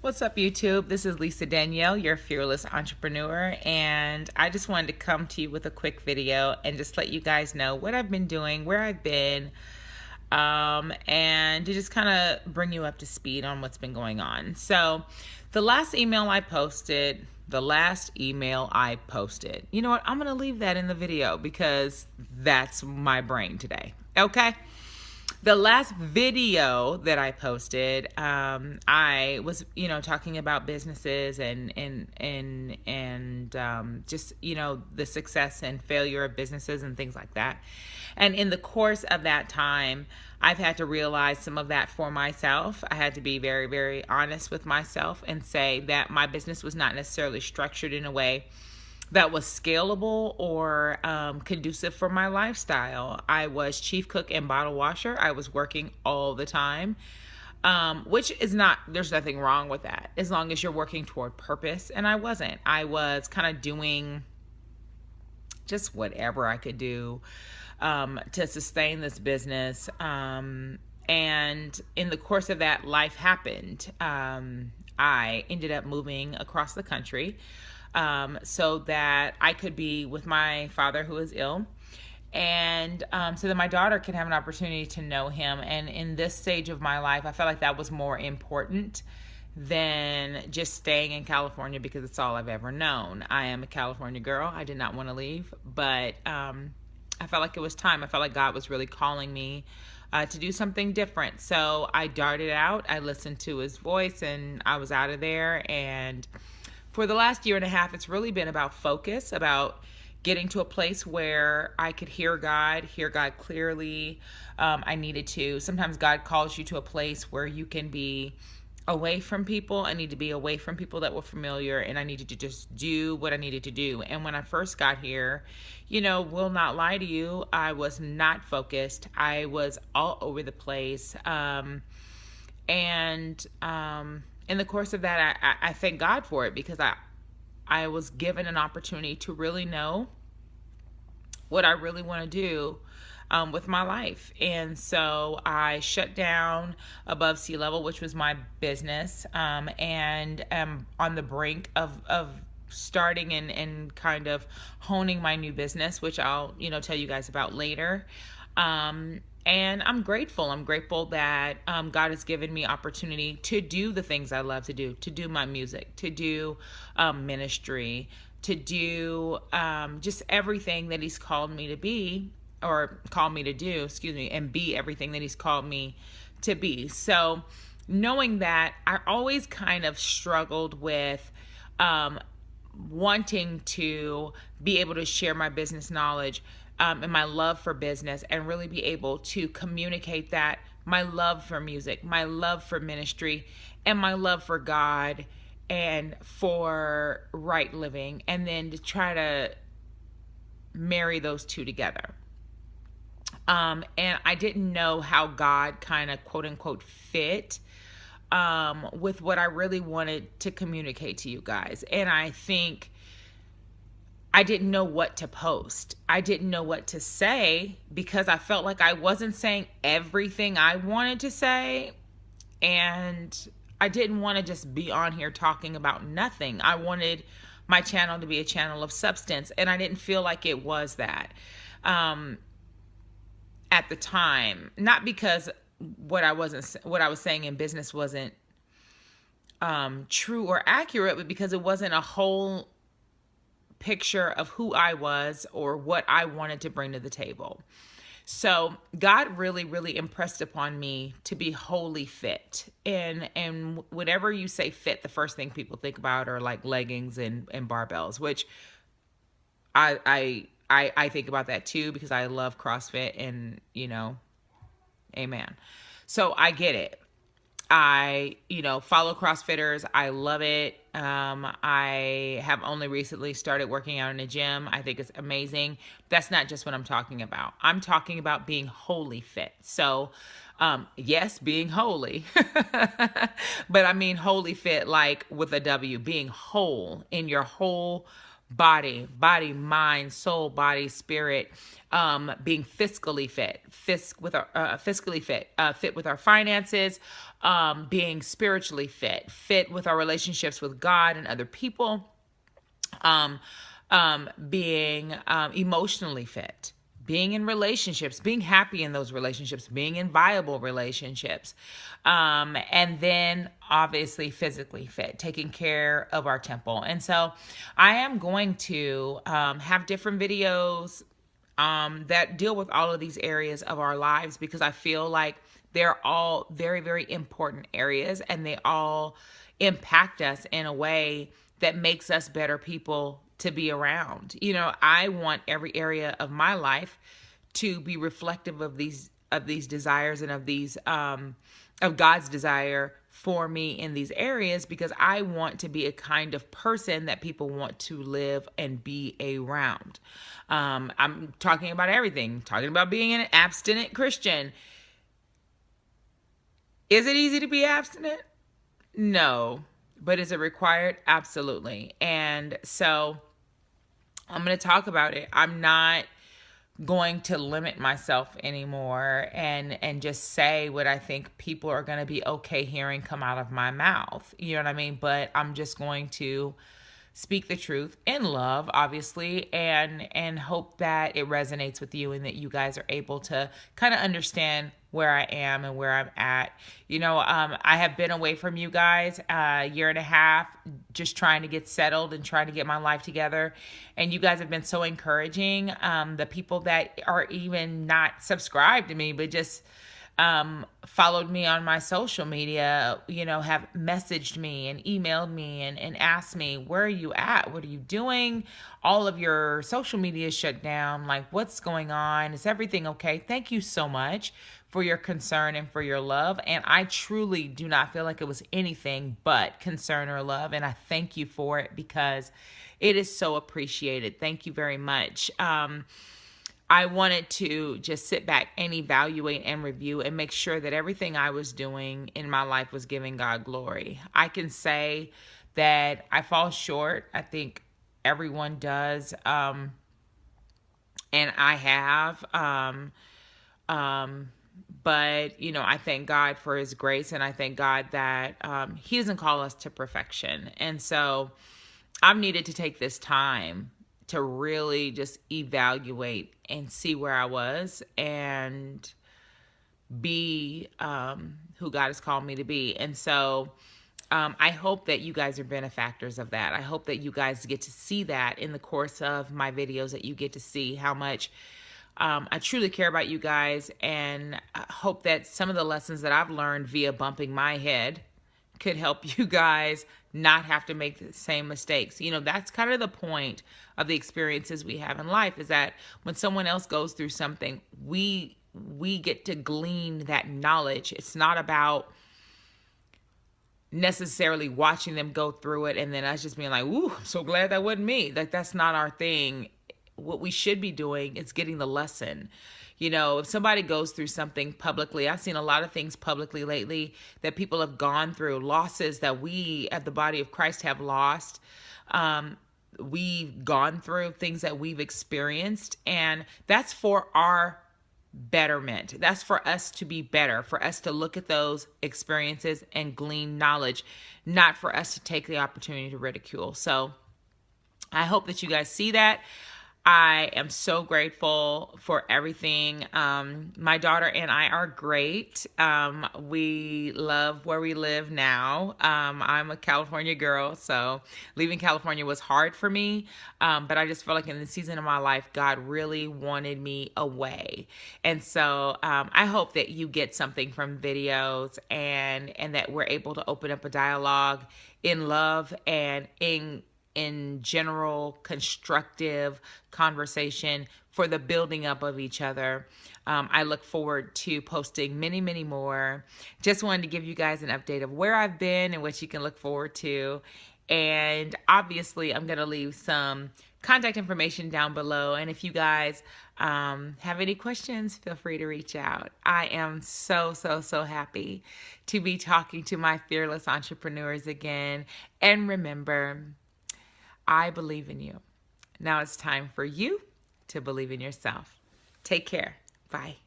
What's up, YouTube? This is Lisa Danielle, your fearless entrepreneur, and I just wanted to come to you with a quick video and just let you guys know what I've been doing, where I've been, and to just kind of bring you up to speed on what's been going on. So, the last email I posted, you know what? I'm going to leave that in the video because that's my brain today. Okay? The last video that I posted, I was, talking about businesses and just, the success and failure of businesses and things like that. And in the course of that time, I've had to realize some of that for myself. I had to be very, very honest with myself and say that my business was not necessarily structured in a way that was scalable or conducive for my lifestyle. I was chief cook and bottle washer. I was working all the time, which is not, there's nothing wrong with that as long as you're working toward purpose. And I wasn't. I was kind of doing just whatever I could do to sustain this business. And in the course of that, life happened. I ended up moving across the country so that I could be with my father who is ill, and so that my daughter could have an opportunity to know him. And in this stage of my life, I felt like that was more important than just staying in California because it's all I've ever known. I am a California girl. I did not want to leave, but I felt like it was time. I felt like God was really calling me to do something different. So I darted out. I listened to his voice, and I was out of there. And for the last year and a half, it's really been about focus, about getting to a place where I could hear God clearly. I needed to. Sometimes God calls you to a place where you can be away from people. I need to be away from people that were familiar, and I needed to just do what I needed to do. And when I first got here, will not lie to you, I was not focused. I was all over the place. In the course of that, I thank God for it because I was given an opportunity to really know what I really want to do with my life. And so I shut down Above Sea Level, which was my business, and am on the brink of starting and kind of honing my new business, which I'll tell you guys about later. And I'm grateful. I'm grateful that God has given me opportunity to do the things I love to do my music, to do ministry, to do just everything that he's called me to be, or called me to do, and be everything that he's called me to be. So knowing that, I always kind of struggled with wanting to be able to share my business knowledge and my love for business, and really be able to communicate that, my love for music, my love for ministry, and my love for God and for right living, and then to try to marry those two together. And I didn't know how God kind of quote unquote fit with what I really wanted to communicate to you guys. And I think I didn't know what to post. I didn't know what to say because I felt like I wasn't saying everything I wanted to say. And I didn't want to just be on here talking about nothing. I wanted my channel to be a channel of substance. And I didn't feel like it was that at the time. Not because what I was saying in business wasn't true or accurate, but because it wasn't a whole picture of who I was or what I wanted to bring to the table. So God really, really impressed upon me to be wholly fit. And whenever you say fit, the first thing people think about are like leggings and barbells, which I think about that too because I love CrossFit and, amen. So I get it. I, follow CrossFitters. I love it. I have only recently started working out in a gym. I think it's amazing. That's not just what I'm talking about. I'm talking about being wholly fit. So, yes, being holy, but I mean wholly fit, like with a W, being whole in your whole body, mind, soul, body, spirit, being fiscally fit, fiscally fit, fit with our finances, being spiritually fit, fit with our relationships with God and other people, um, being emotionally fit, being in relationships, being happy in those relationships, being in viable relationships, and then obviously physically fit, taking care of our temple. And so I am going to have different videos that deal with all of these areas of our lives, because I feel like they're all very, very important areas, and they all impact us in a way that makes us better people to be around. I want every area of my life to be reflective of these desires, and of God's desire for me in these areas, because I want to be a kind of person that people want to live and be around. I'm talking about everything, talking about being an abstinent Christian. Is it easy to be abstinent? No. But is it required? Absolutely. And so I'm going to talk about it. I'm not going to limit myself anymore and just say what I think people are going to be okay hearing come out of my mouth. You know what I mean? But I'm just going to speak the truth in love, obviously, and hope that it resonates with you, and that you guys are able to kind of understand where I am and where I'm at. I have been away from you guys a year and a half, just trying to get settled and trying to get my life together. And you guys have been so encouraging. The people that are even not subscribed to me, but just followed me on my social media, have messaged me and emailed me and asked me, where are you at? What are you doing? All of your social media is shut down. Like, what's going on? Is everything okay? Thank you so much for your concern and for your love. And I truly do not feel like it was anything but concern or love. And I thank you for it, because it is so appreciated. Thank you very much. I wanted to just sit back and evaluate and review and make sure that everything I was doing in my life was giving God glory. I can say that I fall short. I think everyone does. And I have. But, I thank God for his grace, and I thank God that he doesn't call us to perfection. And so I've needed to take this time to really just evaluate and see where I was, and be who God has called me to be. And so I hope that you guys are benefactors of that. I hope that you guys get to see that in the course of my videos, that you get to see how much I truly care about you guys, and I hope that some of the lessons that I've learned via bumping my head could help you guys not have to make the same mistakes. That's kind of the point of the experiences we have in life, is that when someone else goes through something, we get to glean that knowledge. It's not about necessarily watching them go through it and then us just being like, ooh, I'm so glad that wasn't me. Like, that's not our thing. What we should be doing is getting the lesson. If somebody goes through something publicly, I've seen a lot of things publicly lately that people have gone through, losses that we at the body of Christ have lost. We've gone through things that we've experienced, and that's for our betterment. That's for us to be better, for us to look at those experiences and glean knowledge, not for us to take the opportunity to ridicule. So I hope that you guys see that. I am so grateful for everything. My daughter and I are great. We love where we live now. I'm a California girl, so leaving California was hard for me. But I just feel like in the season of my life, God really wanted me away. And so I hope that you get something from videos, and that we're able to open up a dialogue in love and in general constructive conversation for the building up of each other. I look forward to posting many, many more. Just wanted to give you guys an update of where I've been and what you can look forward to. And obviously, I'm going to leave some contact information down below. And if you guys have any questions, feel free to reach out. I am so, so, so happy to be talking to my fearless entrepreneurs again. And remember, I believe in you. Now it's time for you to believe in yourself. Take care. Bye.